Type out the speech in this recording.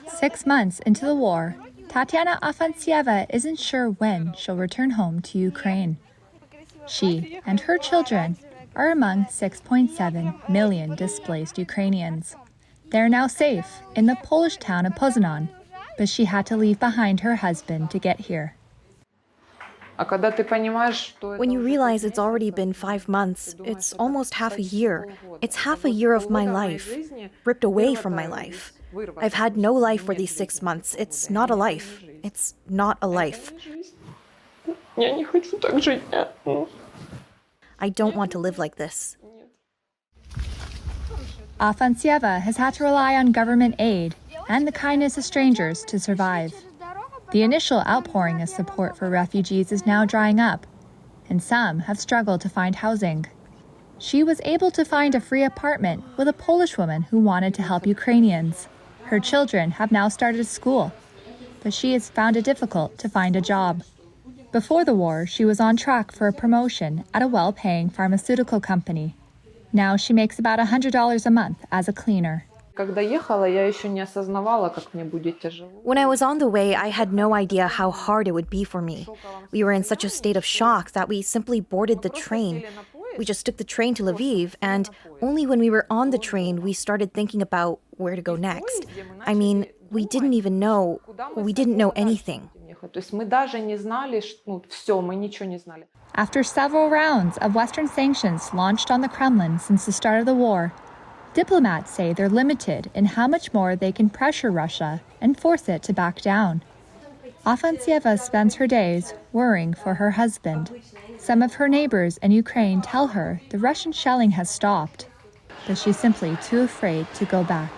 6 months into the war, Tatiana Afanasieva isn't sure when she'll return home to Ukraine. She and her children are among 6.7 million displaced Ukrainians. They're now safe in the Polish town of Poznań, but she had to leave behind her husband to get here. When you realize it's already been 5 months, it's almost half a year. It's half a year of my life, ripped away from my life. I've had no life for these 6 months. It's not a life. It's not a life. I don't want to live like this. Afanasieva has had to rely on government aid and the kindness of strangers to survive. The initial outpouring of support for refugees is now drying up, and some have struggled to find housing. She was able to find a free apartment with a Polish woman who wanted to help Ukrainians. Her children have now started school, but she has found it difficult to find a job. Before the war, she was on track for a promotion at a well-paying pharmaceutical company. Now she makes about $100 a month as a cleaner. When I was on the way, I had no idea how hard it would be for me. We were in such a state of shock that we simply boarded the train. We just took the train to Lviv, and only when we were on the train, we started thinking about where to go next. I mean, we didn't know anything. After several rounds of Western sanctions launched on the Kremlin since the start of the war, diplomats say they're limited in how much more they can pressure Russia and force it to back down. Afanasieva spends her days worrying for her husband. Some of her neighbors in Ukraine tell her the Russian shelling has stopped, but she's simply too afraid to go back.